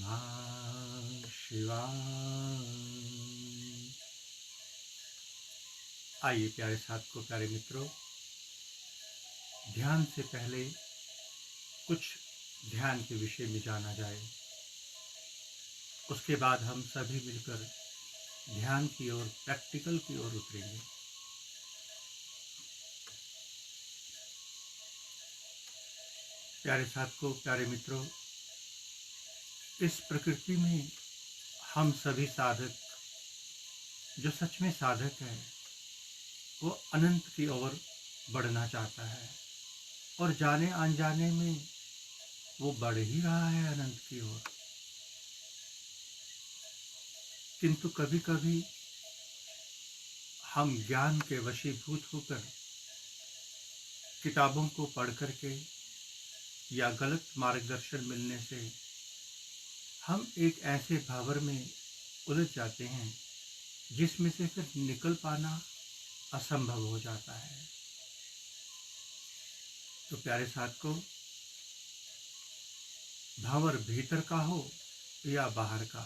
नमः शिवाय। आइए प्यारे साधकों, प्यारे मित्रों, ध्यान से पहले कुछ ध्यान के विषय में जाना जाए। उसके बाद हम सभी मिलकर ध्यान की ओर, प्रैक्टिकल की ओर उतरेंगे। प्यारे साधकों, प्यारे मित्रों, इस प्रकृति में हम सभी साधक, जो सच में साधक है, वो अनंत की ओर बढ़ना चाहता है और जाने अनजाने में वो बढ़ ही रहा है अनंत की ओर। किंतु कभी कभी हम ज्ञान के वशीभूत होकर किताबों को पढ़ करके या गलत मार्गदर्शन मिलने से हम एक ऐसे भावर में उलझ जाते हैं जिसमें से फिर निकल पाना असंभव हो जाता है। तो प्यारे साथों, भावर भीतर का हो या बाहर का,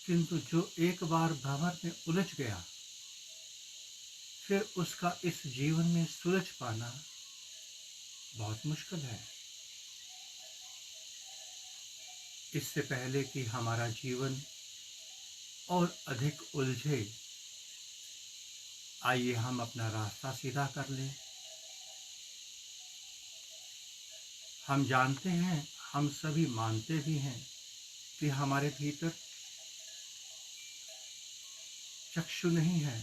किंतु जो एक बार भावर में उलझ गया, फिर उसका इस जीवन में सुलझ पाना बहुत मुश्किल है। इससे पहले कि हमारा जीवन और अधिक उलझे, आइए हम अपना रास्ता सीधा कर लें। हम जानते हैं, हम सभी मानते भी हैं कि हमारे भीतर चक्षु नहीं है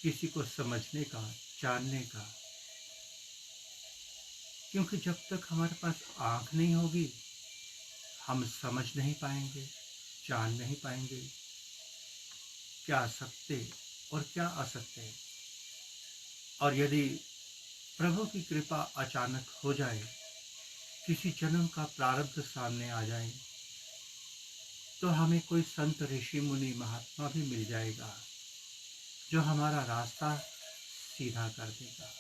किसी को समझने का, जानने का, क्योंकि जब तक हमारे पास आँख नहीं होगी हम समझ नहीं पाएंगे, जान नहीं पाएंगे क्या सत्य और क्या असत्य। और यदि प्रभु की कृपा अचानक हो जाए, किसी जन्म का प्रारब्ध सामने आ जाए, तो हमें कोई संत, ऋषि, मुनि, महात्मा भी मिल जाएगा जो हमारा रास्ता सीधा कर देगा,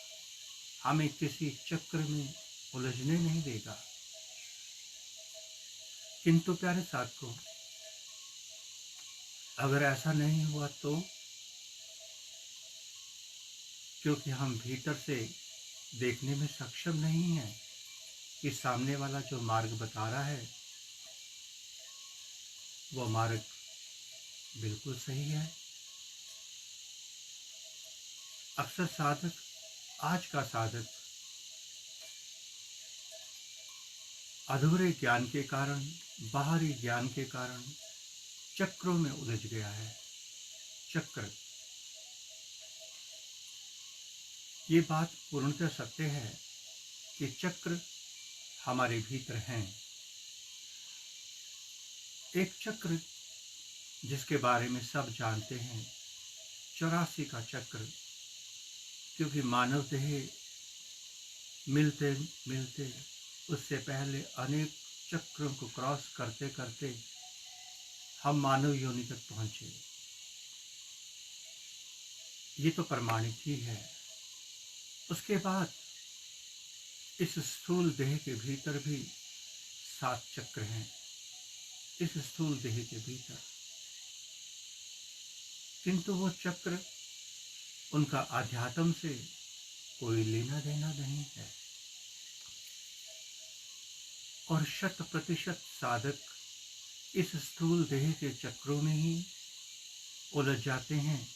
हमें किसी चक्र में उलझने नहीं देगा। किंतु प्यारे साथियों, अगर ऐसा नहीं हुआ तो, क्योंकि हम भीतर से देखने में सक्षम नहीं हैं कि सामने वाला जो मार्ग बता रहा है वो मार्ग बिल्कुल सही है। अक्सर साधक, आज का साधक, अधूरे ज्ञान के कारण, बाहरी ज्ञान के कारण चक्रों में उलझ गया है। चक्र, ये बात पूर्णतः सत्य है कि चक्र हमारे भीतर हैं। एक चक्र जिसके बारे में सब जानते हैं, 84 का चक्र, क्योंकि मानव देह मिलते मिलते उससे पहले अनेक चक्रों को क्रॉस करते करते हम मानव योनि तक पहुंचे। ये तो प्रमाणित ही है। उसके बाद इस स्थूल देह के भीतर भी 7 चक्र हैं, इस स्थूल देह के भीतर, किंतु वो चक्र, उनका आध्यात्म से कोई लेना देना नहीं है। और 100% साधक इस स्थूल देह के चक्रों में ही उलझ जाते हैं।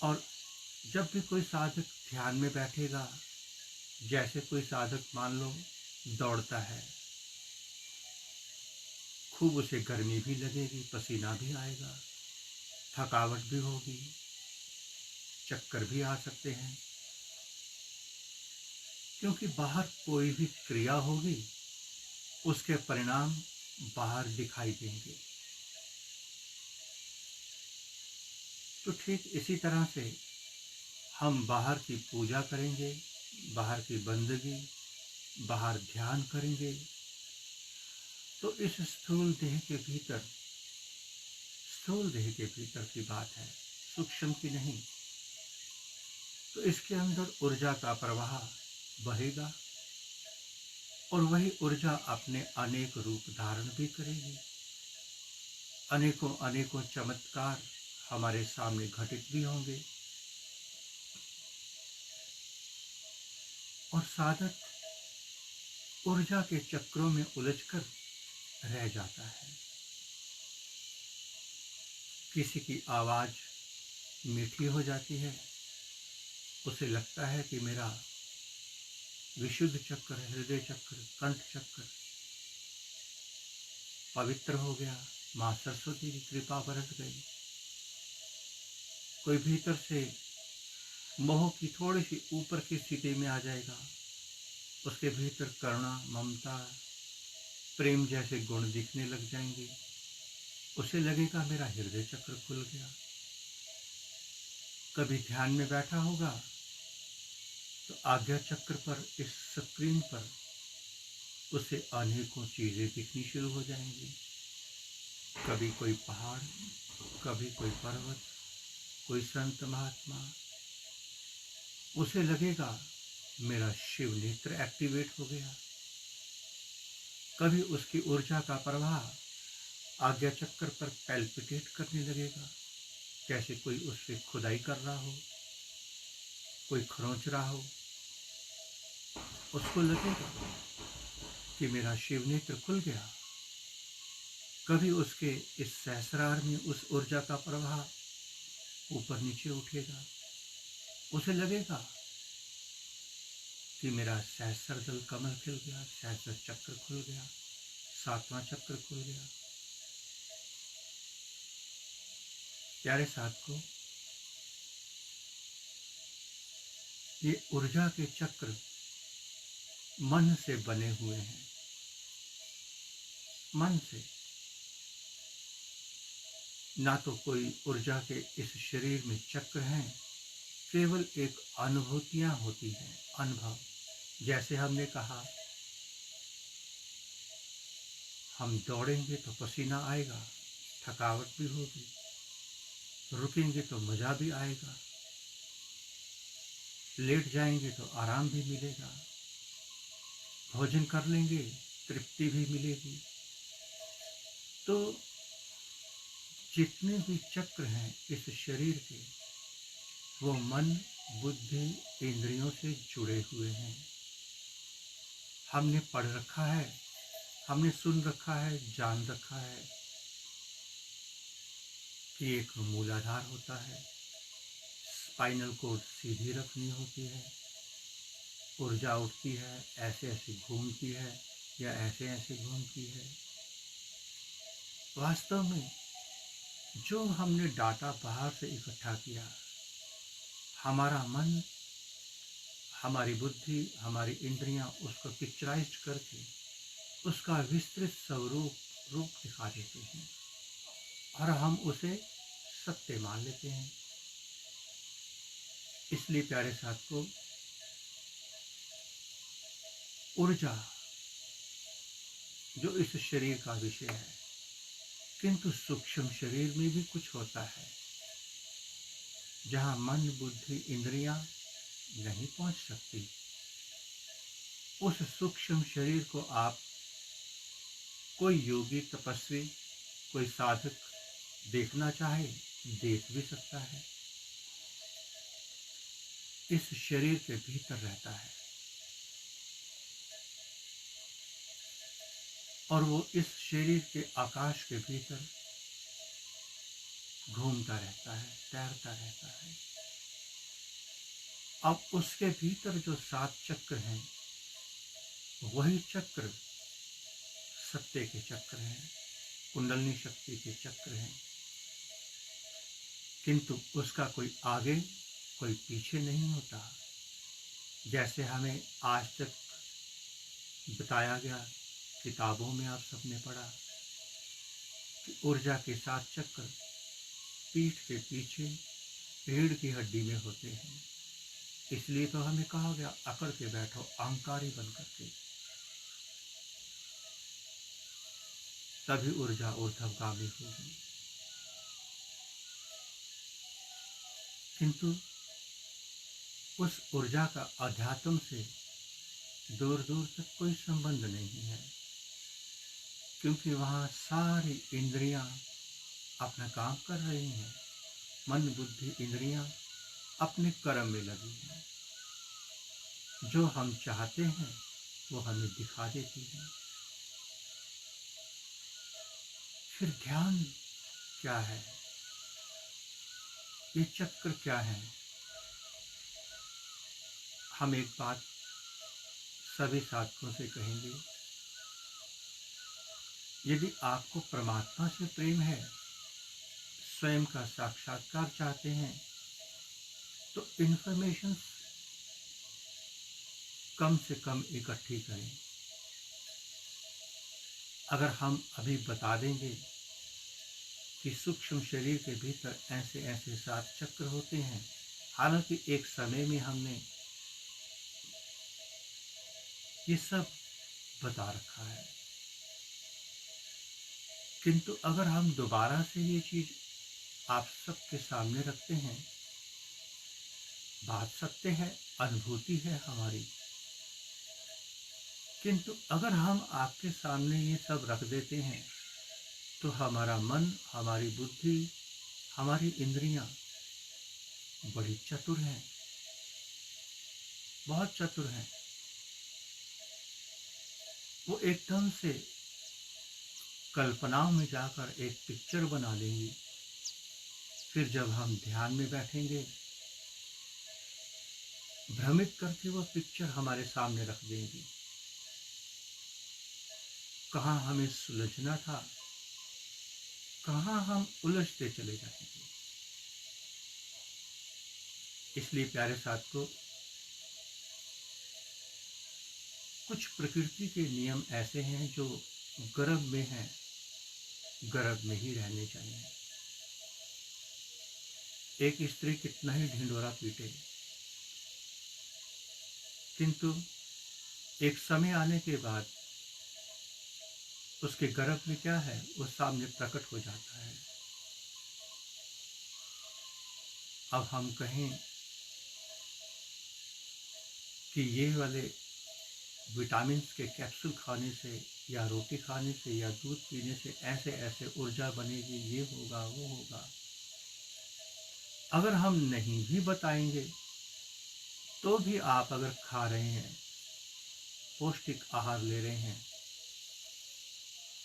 और जब भी कोई साधक ध्यान में बैठेगा, जैसे कोई साधक मान लो दौड़ता है, खूब उसे गर्मी भी लगेगी, पसीना भी आएगा, थकावट भी होगी, चक्कर भी आ सकते हैं, क्योंकि बाहर कोई भी क्रिया होगी उसके परिणाम बाहर दिखाई देंगे। तो ठीक इसी तरह से हम बाहर की पूजा करेंगे, बाहर की बंदगी, बाहर ध्यान करेंगे, तो इस स्थूल देह के भीतर, स्थूल देह के भीतर की बात है, सूक्ष्म की नहीं, तो इसके अंदर ऊर्जा का प्रवाह बहेगा। और वही ऊर्जा अपने अनेक रूप धारण भी करेगी। अनेकों अनेकों चमत्कार हमारे सामने घटित भी होंगे और साधक ऊर्जा के चक्रों में उलझकर रह जाता है। किसी की आवाज मीठी हो जाती है, उसे लगता है कि मेरा विशुद्ध चक्र, हृदय चक्र, कंठ चक्र पवित्र हो गया, माँ सरस्वती की कृपा बरस गई। कोई भीतर से मोह की थोड़ी सी ऊपर की स्थिति में आ जाएगा, उसके भीतर करुणा, ममता, प्रेम जैसे गुण दिखने लग जाएंगे, उसे लगेगा मेरा हृदय चक्र खुल गया। कभी ध्यान में बैठा होगा तो आज्ञा चक्र पर, इस स्क्रीन पर उसे अनेकों चीजें दिखनी शुरू हो जाएंगी। कभी कोई पहाड़, कभी कोई पर्वत, कोई संत महात्मा, उसे लगेगा मेरा शिव नेत्र एक्टिवेट हो गया। कभी उसकी ऊर्जा का प्रवाह आज्ञा चक्र पर पैल्पिटेट करने लगेगा, जैसे कोई उससे खुदाई कर रहा हो, कोई खरोंच रहा हो। उसको लगेगा कि मेरा शिव नेत्र खुल गया। कभी उसके इस सहस्रार में उस ऊर्जा का प्रवाह ऊपर नीचे उठेगा, उसे लगेगा कि मेरा सहस्र दल कमल खिल गया, सहस्र चक्र खुल गया, सातवां चक्र खुल गया। प्यारे साधकों, ये ऊर्जा के चक्र मन से बने हुए हैं। मन से, ना तो कोई ऊर्जा के इस शरीर में चक्र हैं, केवल एक अनुभूतियां होती हैं, अनुभव। जैसे हमने कहा, हम दौड़ेंगे तो पसीना आएगा, थकावट भी होगी, रुकेंगे तो मजा भी आएगा, लेट जाएंगे तो आराम भी मिलेगा, भोजन कर लेंगे तृप्ति भी मिलेगी। तो जितने भी चक्र हैं इस शरीर के, वो मन, बुद्धि, इंद्रियों से जुड़े हुए हैं। हमने पढ़ रखा है, हमने सुन रखा है, जान रखा है कि एक मूलाधार होता है, स्पाइनल कोड सीधी रखनी होती है, ऊर्जा उठती है, ऐसे ऐसे घूमती है या ऐसे ऐसे घूमती है। वास्तव में जो हमने डाटा बाहर से इकट्ठा किया, हमारा मन, हमारी बुद्धि, हमारी इंद्रियां उसको पिक्चराइज करके उसका विस्तृत स्वरूप रूप दिखा देते हैं और हम उसे सत्य मान लेते हैं। इसलिए प्यारे साथियों, ऊर्जा जो इस शरीर का विषय है, किंतु सूक्ष्म शरीर में भी कुछ होता है जहां मन, बुद्धि, इंद्रियां नहीं पहुंच सकती। उस सूक्ष्म शरीर को आप, कोई योगी, तपस्वी, कोई साधक देखना चाहे देख भी सकता है। इस शरीर के भीतर रहता है और वो इस शरीर के आकाश के भीतर घूमता रहता है, तैरता रहता है। अब उसके भीतर जो 7 चक्र हैं, वही चक्र सत्य के चक्र हैं, कुंडलनी शक्ति के चक्र हैं, किंतु उसका कोई आगे कोई पीछे नहीं होता। जैसे हमें आज तक बताया गया, किताबों में आप सबने पढ़ा कि ऊर्जा के 7 चक्र पीठ के पीछे रीढ़ की हड्डी में होते हैं। इसलिए तो हमें कहा गया, अकड़ के बैठो अहंकारी बन करके, तभी ऊर्जा ऊर्ध्वगामी होगी। किंतु उस ऊर्जा का अध्यात्म से दूर दूर तक कोई संबंध नहीं है, क्योंकि वहाँ सारी इंद्रियां अपना काम कर रही हैं। मन बुद्धि इंद्रियां अपने कर्म में लगी हैं। जो हम चाहते हैं वो हमें दिखा देती हैं। फिर ध्यान क्या है, ये चक्र क्या है? हम एक बात सभी साथियों से कहेंगे, यदि आपको परमात्मा से प्रेम है, स्वयं का साक्षात्कार चाहते हैं, तो इन्फॉर्मेशन कम से कम इकट्ठी करें। अगर हम अभी बता देंगे कि सूक्ष्म शरीर के भीतर ऐसे ऐसे 7 चक्र होते हैं, हालांकि एक समय में हमने ये सब बता रखा है, किंतु अगर हम दोबारा से ये चीज आप सबके सामने रखते हैं, बात सत्य है, अनुभूति है हमारी, किंतु अगर हम आपके सामने ये सब रख देते हैं, तो हमारा मन, हमारी बुद्धि, हमारी इंद्रियां बड़ी चतुर हैं, बहुत चतुर हैं। वो एकदम से कल्पनाओं में जाकर एक पिक्चर बना लेंगी। फिर जब हम ध्यान में बैठेंगे, भ्रमित करके वो पिक्चर हमारे सामने रख देंगी। कहाँ हमें सुलझना था, कहाँ हम उलझते चले जाएंगे। इसलिए प्यारे साथियों, कुछ प्रकृति के नियम ऐसे हैं जो गर्भ में हैं, गर्भ में ही रहने चाहिए। एक स्त्री कितना ही ढिंढोरा पीटे, किंतु एक समय आने के बाद उसके गर्भ में क्या है वो सामने प्रकट हो जाता है। अब हम कहें कि ये वाले विटामिन के कैप्सूल खाने से या रोटी खाने से या दूध पीने से ऐसे ऐसे ऊर्जा बनेगी, ये होगा वो होगा, अगर हम नहीं भी बताएंगे तो भी आप अगर खा रहे हैं, पौष्टिक आहार ले रहे हैं,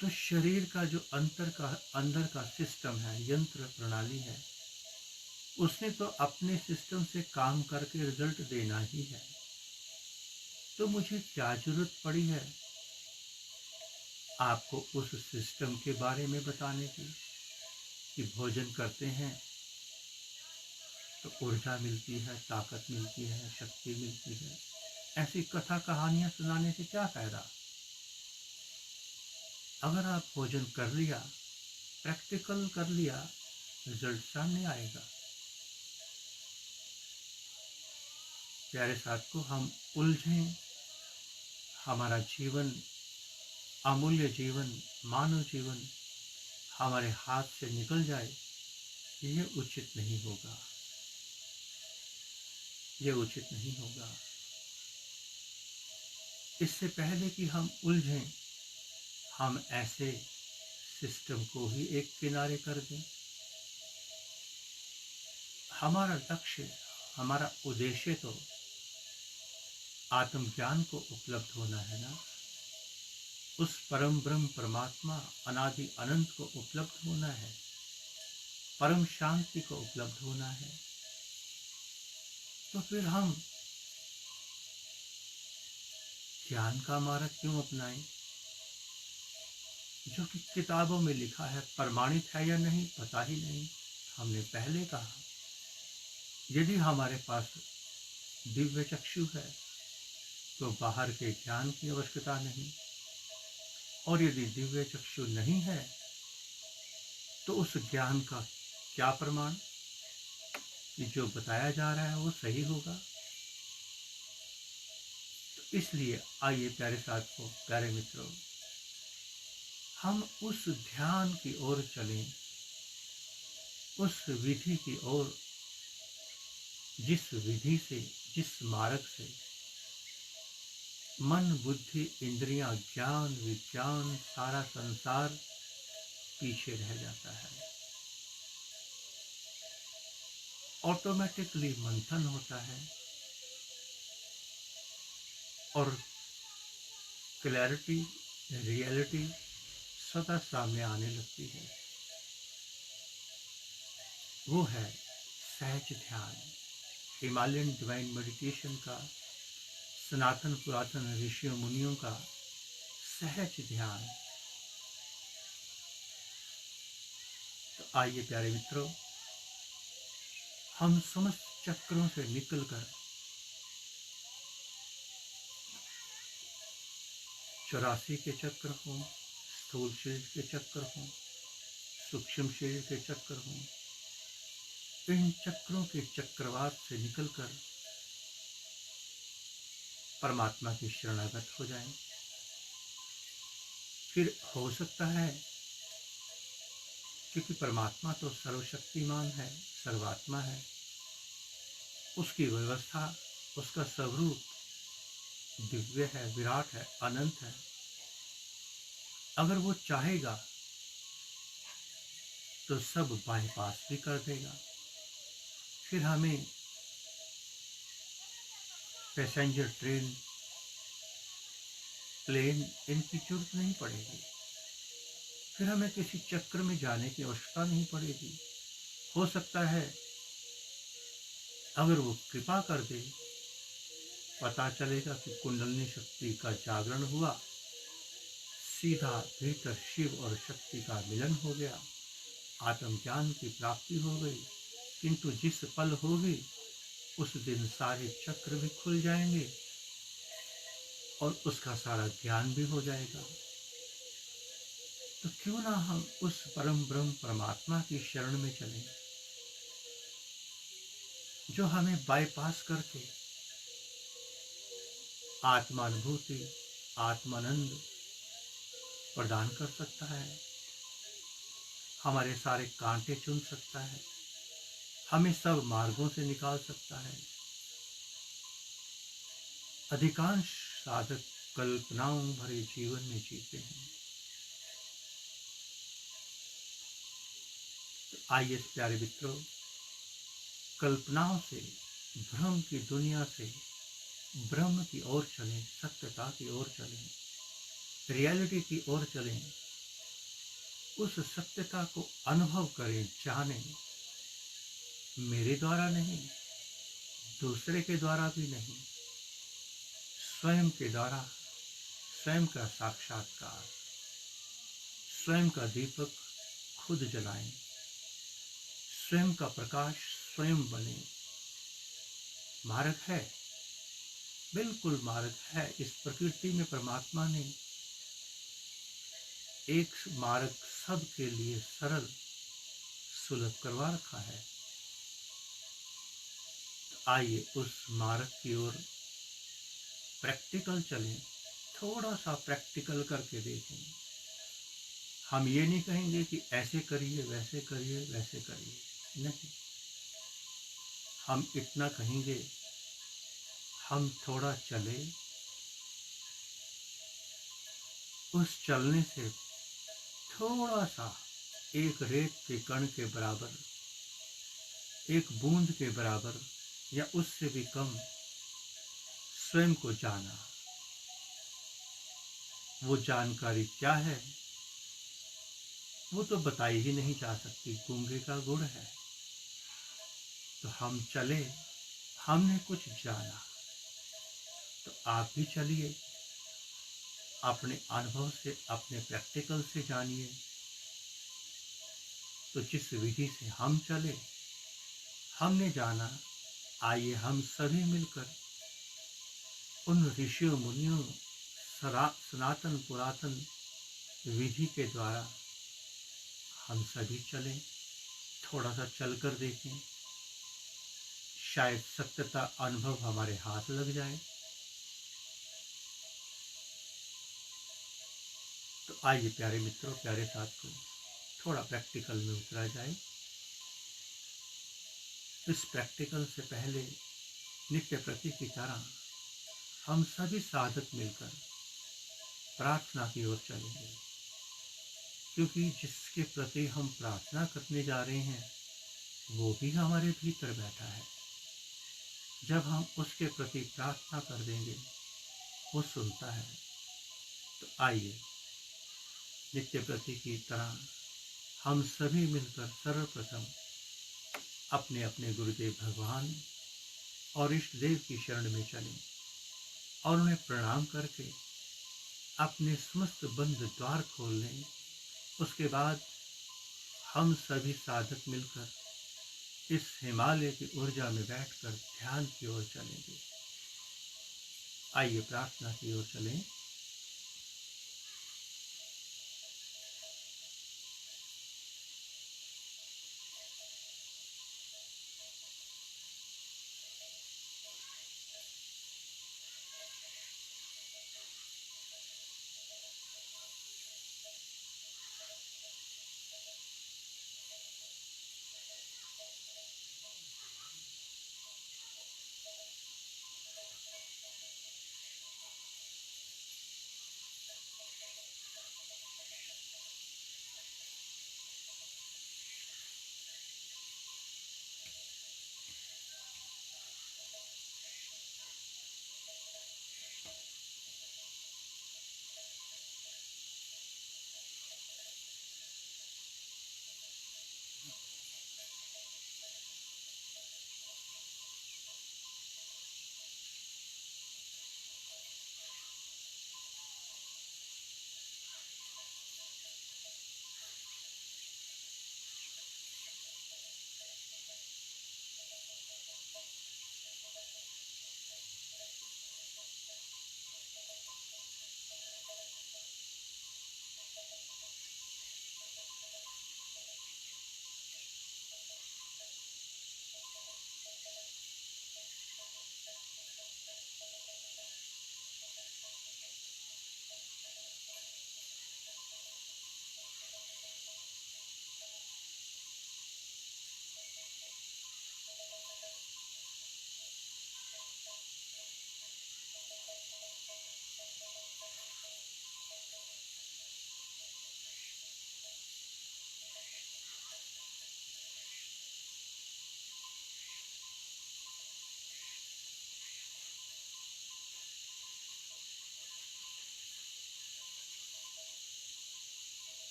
तो शरीर का जो अंदर का सिस्टम है, यंत्र प्रणाली है, उसने तो अपने सिस्टम से काम करके रिजल्ट देना ही है। तो मुझे क्या जरूरत पड़ी है आपको उस सिस्टम के बारे में बताने की कि भोजन करते हैं तो ऊर्जा मिलती है, ताकत मिलती है, शक्ति मिलती है। ऐसी कथा कहानियां सुनाने से क्या फायदा? अगर आप भोजन कर लिया, प्रैक्टिकल कर लिया, रिजल्ट सामने आएगा। प्यारे साथ को हम उलझें, हमारा जीवन, अमूल्य जीवन, मानव जीवन हमारे हाथ से निकल जाए, ये उचित नहीं होगा, ये उचित नहीं होगा। इससे पहले कि हम उलझें, हम ऐसे सिस्टम को ही एक किनारे कर दें। हमारा लक्ष्य, हमारा उद्देश्य तो आत्मज्ञान को उपलब्ध होना है ना, उस परम ब्रह्म परमात्मा अनादि अनंत को उपलब्ध होना है, परम शांति को उपलब्ध होना है। तो फिर हम ज्ञान का मार्ग क्यों अपनाएं, जो कि किताबों में लिखा है, प्रमाणित है या नहीं पता ही नहीं। हमने पहले कहा, यदि हमारे पास दिव्य चक्षु है तो बाहर के ज्ञान की आवश्यकता नहीं, और यदि दिव्य चक्षु नहीं है तो उस ज्ञान का क्या प्रमाण कि जो बताया जा रहा है वो सही होगा। तो इसलिए आइए प्यारे साथियों, प्यारे मित्रों, हम उस ध्यान की ओर चलें, उस विधि की ओर, जिस विधि से, जिस मार्ग से मन बुद्धि इंद्रियां ज्ञान विज्ञान सारा संसार पीछे रह जाता है। ऑटोमेटिकली मंथन होता है और क्लैरिटी रियलिटी सदा सामने आने लगती है। वो है सहज ध्यान, हिमालयन डिवाइन मेडिटेशन का, सनातन पुरातन ऋषियों मुनियों का सहज ध्यान। तो आइए प्यारे मित्रों, हम समस्त चक्रों से निकलकर 84 के चक्र हों, स्थूल शरीर के चक्र हों, सूक्ष्म शरीर के चक्र हों, इन चक्रों के चक्रवात से निकलकर परमात्मा की शरणागत हो जाएं। फिर हो सकता है, क्योंकि परमात्मा तो सर्वशक्तिमान है, सर्वात्मा है, उसकी व्यवस्था, उसका स्वरूप दिव्य है, विराट है, अनंत है। अगर वो चाहेगा तो सब बाईपास भी कर देगा। फिर हमें पैसेंजर ट्रेन, प्लेन इनकी जरूरत नहीं पड़ेगी। फिर हमें किसी चक्र में जाने की आवश्यकता नहीं पड़ेगी। हो सकता है अगर वो कृपा कर दे, पता चलेगा कि कुंडलिनी शक्ति का जागरण हुआ, सीधा भीतर शिव और शक्ति का मिलन हो गया, आत्मज्ञान की प्राप्ति हो गई। किंतु जिस पल होगी उस दिन सारे चक्र भी खुल जाएंगे और उसका सारा ज्ञान भी हो जाएगा। तो क्यों ना हम उस परम ब्रह्म परमात्मा की शरण में चलें, जो हमें बाईपास करके आत्मानुभूति, आत्मानंद प्रदान कर सकता है, हमारे सारे कांटे चुन सकता है, हमें सब मार्गों से निकाल सकता है। अधिकांश साधक कल्पनाओं भरे जीवन में जीते हैं। तो आइए प्यारे मित्रों, कल्पनाओं से, भ्रम की दुनिया से ब्रह्म की ओर चलें, सत्यता की ओर चलें, रियलिटी की ओर चलें। उस सत्यता को अनुभव करें, जानें। मेरे द्वारा नहीं, दूसरे के द्वारा भी नहीं, स्वयं के द्वारा, स्वयं का साक्षात्कार, स्वयं का दीपक खुद जलाएं, स्वयं का प्रकाश स्वयं बने। मार्ग है, बिल्कुल मार्ग है। इस प्रकृति में परमात्मा ने एक मार्ग सबके लिए सरल सुलभ करवा रखा है। तो आइए उस मार्ग की ओर प्रैक्टिकल चलें, थोड़ा सा प्रैक्टिकल करके देखें। हम ये नहीं कहेंगे कि ऐसे करिए, वैसे करिए, वैसे करिए, नहीं। हम इतना कहेंगे, हम थोड़ा चले, उस चलने से थोड़ा सा, एक रेत के कण के बराबर, एक बूंद के बराबर या उससे भी कम स्वयं को जाना। वो जानकारी क्या है वो तो बताई ही नहीं जा सकती, गूंगे का गुण है। तो हम चले, हमने कुछ जाना, तो आप भी चलिए, अपने अनुभव से, अपने प्रैक्टिकल से जानिए। तो जिस विधि से हम चले, हमने जाना, आइए हम सभी मिलकर उन ऋषियों मुनियों, सनातन पुरातन विधि के द्वारा हम सभी चलें। थोड़ा सा चलकर देखें, शायद सत्यता अनुभव हमारे हाथ लग जाए। तो आइए प्यारे मित्रों, प्यारे साथियों, थोड़ा प्रैक्टिकल में उतरा जाए। इस प्रैक्टिकल से पहले नित्य प्रति की तरह हम सभी साधक मिलकर प्रार्थना की ओर चलेंगे, क्योंकि जिसके प्रति हम प्रार्थना करने जा रहे हैं वो भी हमारे भीतर बैठा है। जब हम उसके प्रति प्रार्थना कर देंगे वो सुनता है। तो आइए नित्य प्रति की तरह हम सभी मिलकर सर्वप्रथम अपने अपने गुरुदेव भगवान और इष्ट देव की शरण में चलें और उन्हें प्रणाम करके अपने समस्त बंद द्वार खोल लें। उसके बाद हम सभी साधक मिलकर इस हिमालय की ऊर्जा में बैठकर ध्यान की ओर चलेंगे। आइए प्रार्थना की ओर चलें।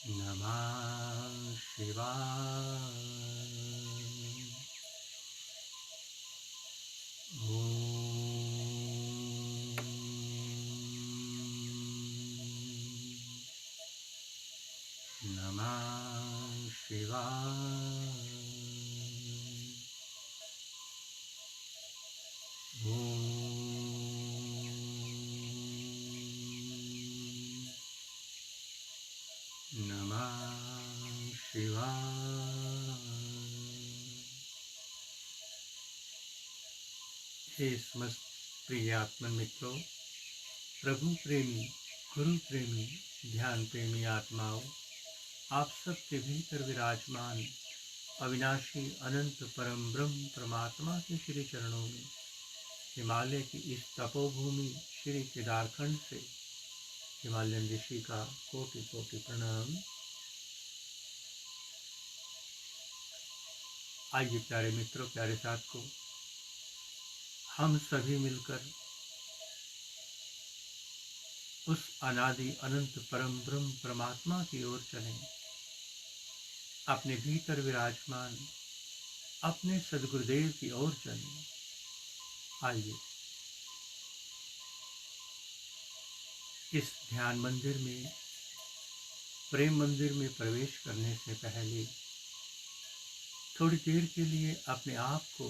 नमः नमः शिवाय। नमः शिवाय। हे समस्त प्रिय आत्मन मित्रों, प्रभु प्रेमी, गुरु प्रेमी, ध्यान प्रेमी आत्माओं, आप सबके भीतर विराजमान अविनाशी अनंत परम ब्रह्म परमात्मा के श्री चरणों में हिमालय की इस तपोभूमि श्री केदारखंड से हिमालयन ऋषि का कोटि कोटि प्रणाम। आइए प्यारे मित्रों, प्यारे साथियों, हम सभी मिलकर उस अनादि अनंत परम ब्रह्म परमात्मा की ओर चलें। अपने भीतर विराजमान अपने सद्गुरुदेव की ओर चलें। आइए इस ध्यान मंदिर में, प्रेम मंदिर में प्रवेश करने से पहले थोड़ी देर के लिए अपने आप को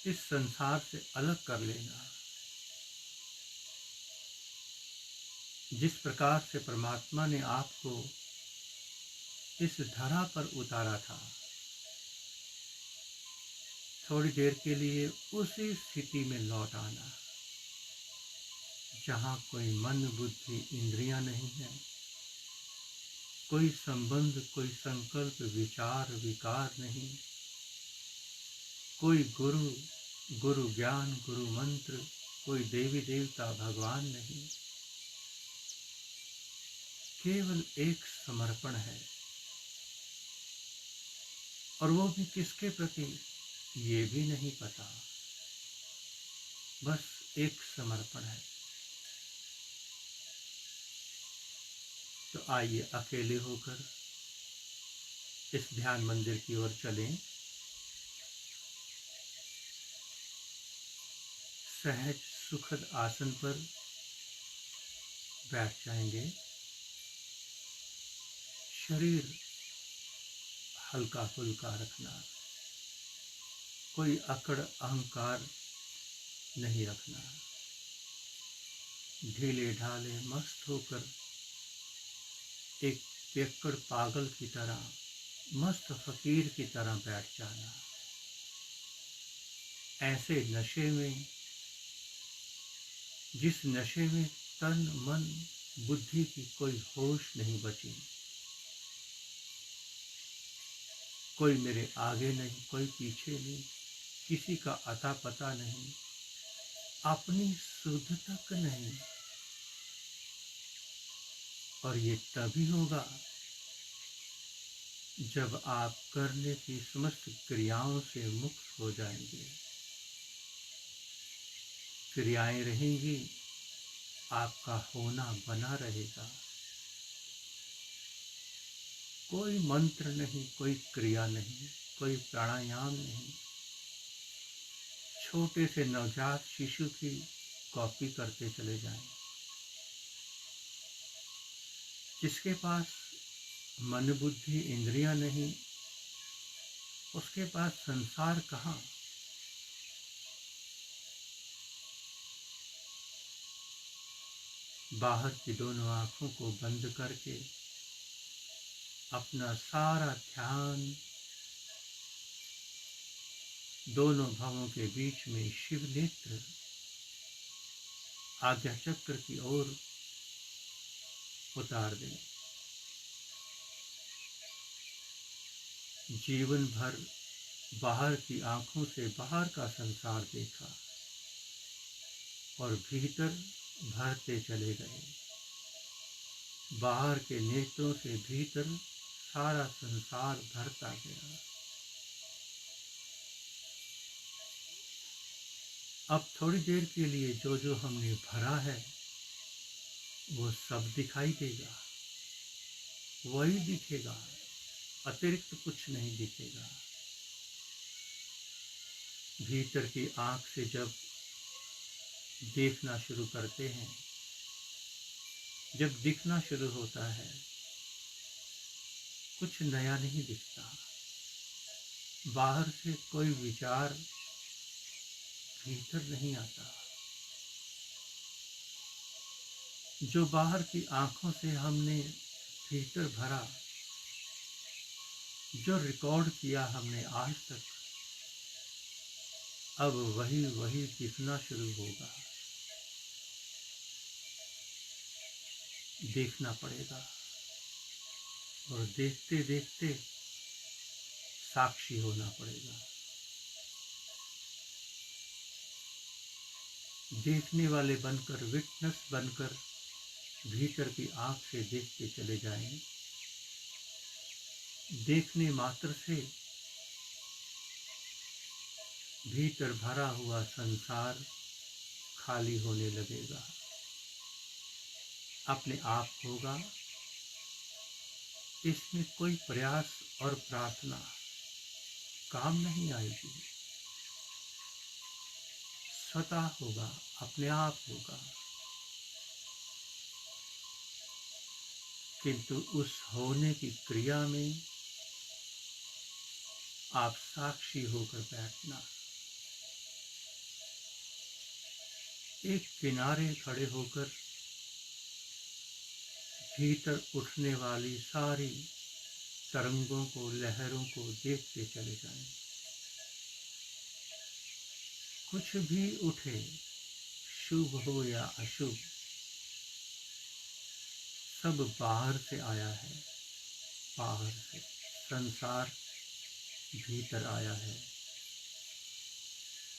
इस संसार से अलग कर लेना। जिस प्रकार से परमात्मा ने आपको इस धरा पर उतारा था, थोड़ी देर के लिए उसी स्थिति में लौट आना जहाँ कोई मन बुद्धि इंद्रियां नहीं है, कोई संबंध, कोई संकल्प, विचार विकार नहीं, कोई गुरु ज्ञान, गुरु मंत्र, कोई देवी देवता भगवान नहीं, केवल एक समर्पण है। और वो भी किसके प्रति ये भी नहीं पता, बस एक समर्पण है। तो आइए अकेले होकर इस ध्यान मंदिर की ओर चलें। सहज सुखद आसन पर बैठ जाएंगे। शरीर हल्का फुल्का रखना, कोई अकड़ अहंकार नहीं रखना। ढीले ढाले मस्त होकर एक पियक्कड़ पागल की तरह, मस्त फकीर की तरह बैठ जाना। ऐसे नशे में, जिस नशे में तन मन बुद्धि की कोई होश नहीं बची, कोई मेरे आगे नहीं, कोई पीछे नहीं, किसी का अता पता नहीं, अपनी सुध तक नहीं। और ये तभी होगा जब आप करने की समस्त क्रियाओं से मुक्त हो जाएंगे। क्रियाएं रहेंगी, आपका होना बना रहेगा। कोई मंत्र नहीं, कोई क्रिया नहीं, कोई प्राणायाम नहीं। छोटे से नवजात शिशु की कॉपी करते चले जाएं। जिसके पास मन बुद्धि इंद्रियां नहीं, उसके पास संसार कहाँ। बाहर की दोनों आंखों को बंद करके अपना सारा ध्यान दोनों भवों के बीच में शिव नेत्र आज्ञा चक्र की ओर उतार दें। जीवन भर बाहर की आंखों से बाहर का संसार देखा और भीतर भरते चले गए। बाहर के नेत्रों से भीतर सारा संसार भरता गया। अब थोड़ी देर के लिए जो जो हमने भरा है वो सब दिखाई देगा। वही दिखेगा, अतिरिक्त कुछ नहीं दिखेगा। भीतर की आंख से जब देखना शुरू करते हैं, जब दिखना शुरू होता है, कुछ नया नहीं दिखता। बाहर से कोई विचार भीतर नहीं आता। जो बाहर की आंखों से हमने भीतर भरा, जो रिकॉर्ड किया हमने आज तक, अब वही वही दिखना शुरू होगा। देखना पड़ेगा और देखते देखते साक्षी होना पड़ेगा। देखने वाले बनकर, विटनेस बनकर भीतर की आंख से देखते चले जाएं। देखने मात्र से भीतर भरा हुआ संसार खाली होने लगेगा, अपने आप होगा। इसमें कोई प्रयास और प्रार्थना काम नहीं आएगी, स्वतः होगा, अपने आप होगा। किंतु उस होने की क्रिया में आप साक्षी होकर बैठना, एक किनारे खड़े होकर भीतर उठने वाली सारी तरंगों को, लहरों को देखते चले जाएं। कुछ भी उठे, शुभ हो या अशुभ, सब बाहर से आया है। बाहर से संसार भीतर आया है।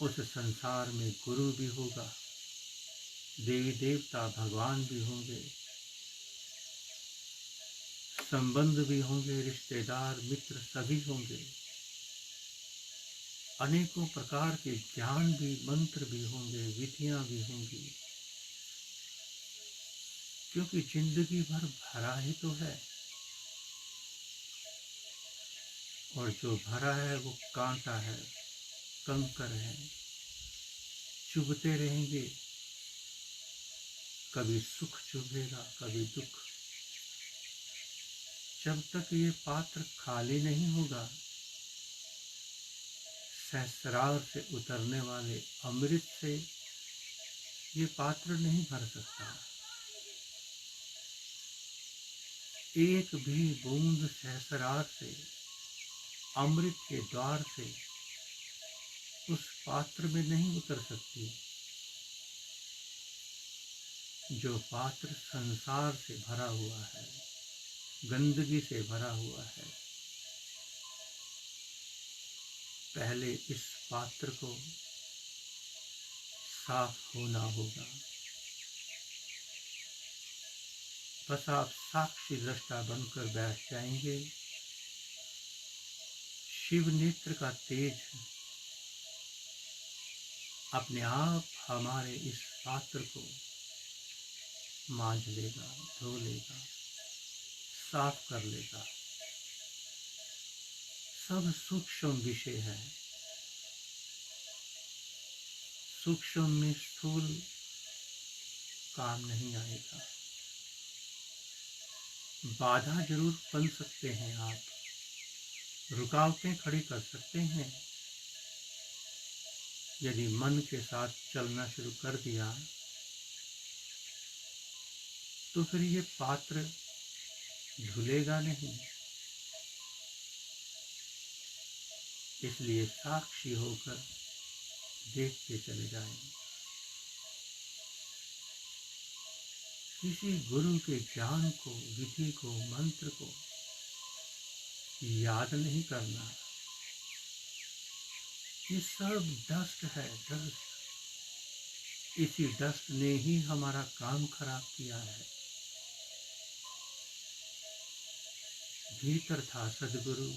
उस संसार में गुरु भी होगा, देवी देवता भगवान भी होंगे, संबंध भी होंगे, रिश्तेदार मित्र सभी होंगे, अनेकों प्रकार के ज्ञान भी, मंत्र भी होंगे, विधियां भी होंगी, क्योंकि जिंदगी भर भरा ही तो है। और जो भरा है वो कांटा है, कंकर है, चुभते रहेंगे। कभी सुख चुभेगा, कभी दुख। जब तक ये पात्र खाली नहीं होगा, सहस्रार से उतरने वाले अमृत से ये पात्र नहीं भर सकता। एक भी बूंद सहस्रार से, अमृत के द्वार से उस पात्र में नहीं उतर सकती। जो पात्र संसार से भरा हुआ है, गंदगी से भरा हुआ है, पहले इस पात्र को साफ होना होगा। बस आप साक्षी दृष्टा बनकर बैठ जाएंगे। शिव नेत्र का तेज अपने आप हमारे इस पात्र को मांझ लेगा, धो लेगा, साफ कर लेगा। सब सूक्ष्म विषय है। सूक्ष्म में स्थूल काम नहीं आएगा। बाधा जरूर बन सकते हैं आप, रुकावटें खड़ी कर सकते हैं। यदि मन के साथ चलना शुरू कर दिया तो फिर ये पात्र धुलेगा नहीं। इसलिए साक्षी होकर देखते चले जाएं। किसी गुरु के ज्ञान को, विधि को, मंत्र को याद नहीं करना। ये सब डस्ट है, डस्ट। इसी डस्ट ने ही हमारा काम खराब किया है। भीतर था सदगुरु,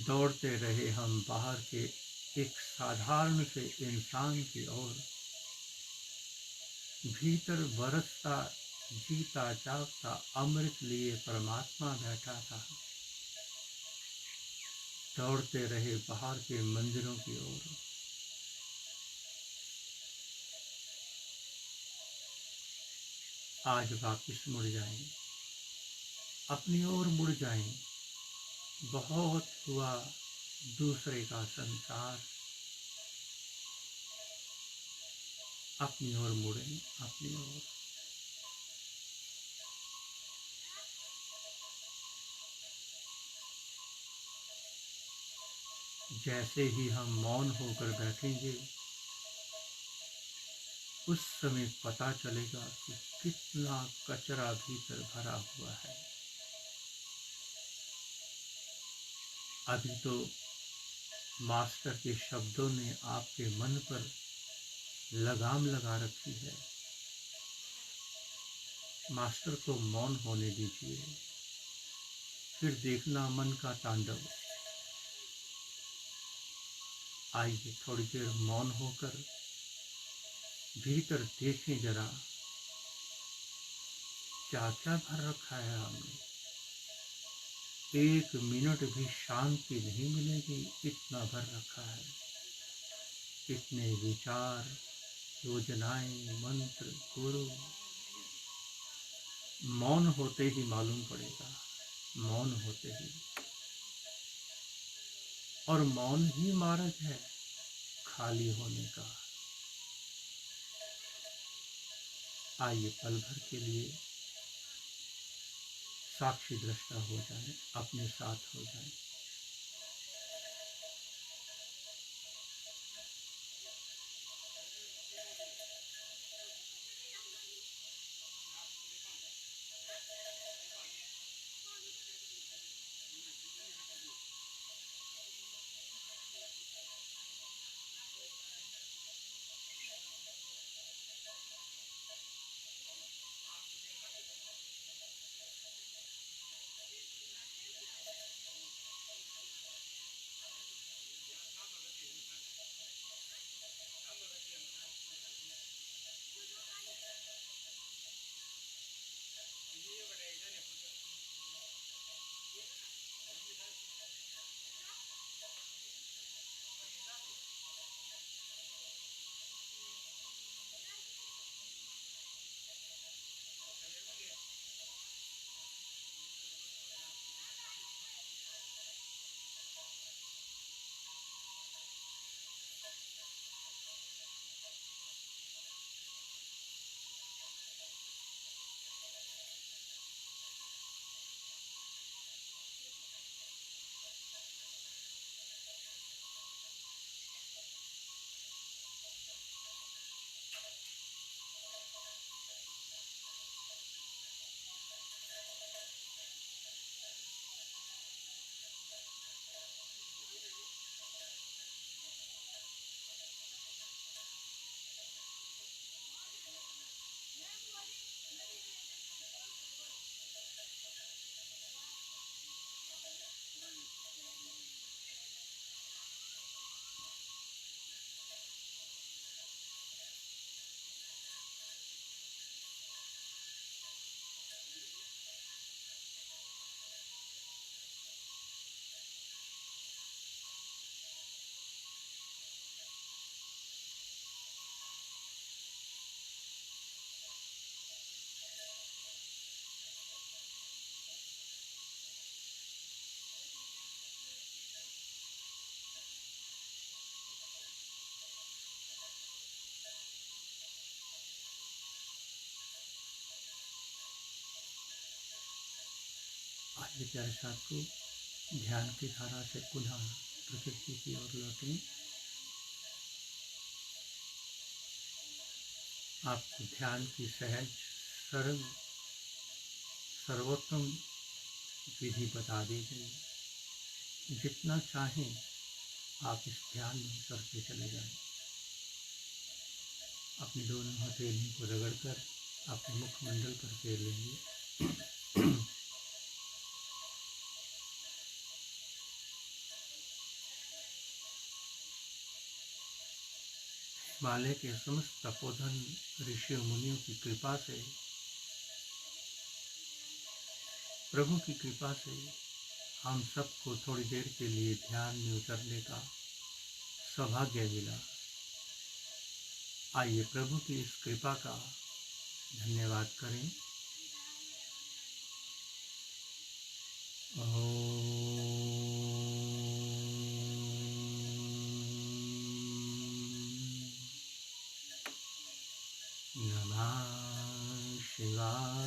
दौड़ते रहे हम बाहर के एक साधारण से इंसान की ओर। भीतर बरसता जीता जागता अमृत लिए परमात्मा बैठा था। दौड़ते रहे बाहर के मंदिरों की ओर। आज वापिस मुड़ जाएं, अपनी ओर मुड़ जाएं। बहुत हुआ दूसरे का संसार। अपनी ओर मुड़ें, अपनी ओर। जैसे ही हम मौन होकर बैठेंगे, उस समय पता चलेगा कि कितना कचरा भीतर भरा हुआ है। अभी तो मास्टर के शब्दों ने आपके मन पर लगाम लगा रखी है। मास्टर को मौन होने दीजिए, फिर देखना मन का तांडव। आइए थोड़ी देर मौन होकर भीतर देखें जरा, क्या क्या भर रखा है हमने। एक मिनट भी शांति नहीं मिलेगी, इतना भर रखा है। इतने विचार, योजनाएं, मंत्र, गुरु। मौन होते ही मालूम पड़ेगा, मौन होते ही। और मौन ही मार्ग है खाली होने का। आइए पल भर के लिए साक्षी दृष्टा हो जाएं, अपने साथ हो जाएं। आइए प्यारे साथियों, ध्यान की धारा से पुनः प्रकृति की ओर लौटें। आपको ध्यान की सहज, सरल, सर्वोत्तम विधि बता दी गई। जितना चाहें आप इस ध्यान में करते चले जाएं। अपनी दोनों हथेलियों को रगड़कर अपने मुखमंडल पर फेर लेंगे। हिमालय के समस्त तपोधन ऋषियों मुनियों की कृपा से प्रभु की कृपा से हम सबको थोड़ी देर के लिए ध्यान में उतरने का सौभाग्य मिला। आइए प्रभु की इस कृपा का धन्यवाद करें। नमः शिवाय।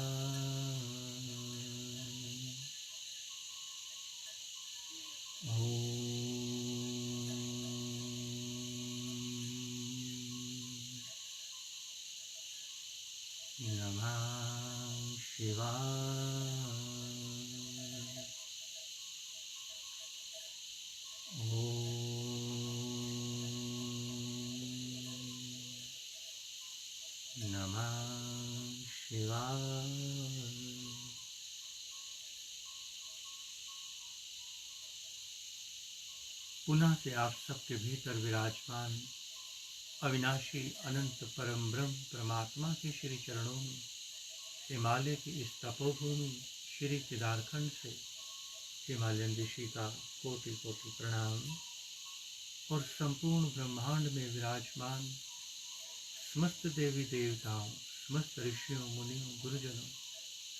नमः शिवाय। नमः शिवाय। पुनः से आप सबके भीतर विराजमान अविनाशी अनंत परम ब्रह्म परमात्मा के श्री चरणों में हिमालय की इस तपोभूमि श्री केदारखंड से हिमालयन ऋषि का कोटि कोटि प्रणाम और संपूर्ण ब्रह्मांड में विराजमान समस्त देवी देवताओं, समस्त ऋषियों, मुनियों, गुरुजनों,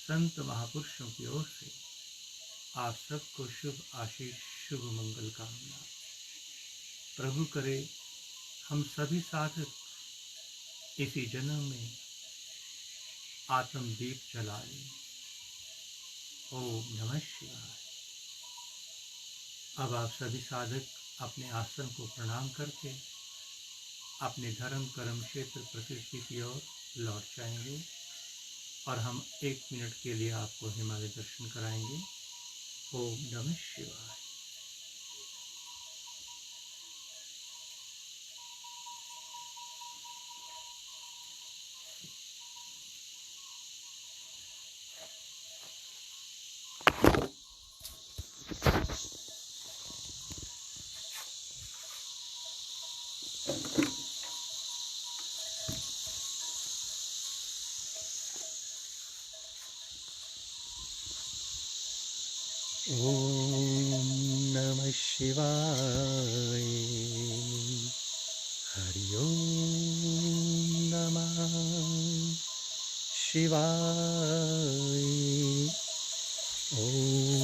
संत महापुरुषों की ओर से आप सबको शुभ आशीष, शुभ मंगल कामना। प्रभु करे हम सभी साधक इसी जन्म में आत्मदीप जला लें। ओम नमः शिवाय। अब आप सभी साधक अपने आसन को प्रणाम करके अपने धर्म कर्म क्षेत्र प्रकृति की ओर लौट जाएंगे और हम 1 मिनट के लिए आपको हिमालय दर्शन कराएंगे। ओम नमः शिवाय। ओम नमः शिवाय। हरि ओम नमः शिवाय। ओम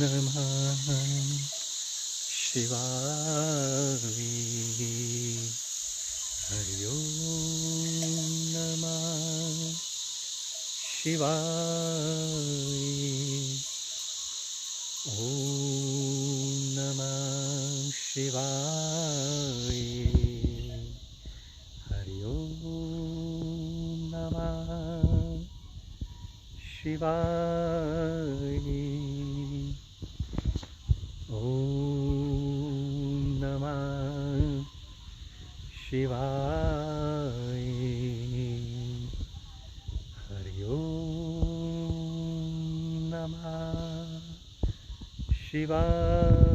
नमः शिवाय। हरि ओम नमः शिवाय। ओम नमः शिवाय। हरि ओम नमः शिवाय। ओम नमः शिवाय। हरि ओम नमः शिवाय।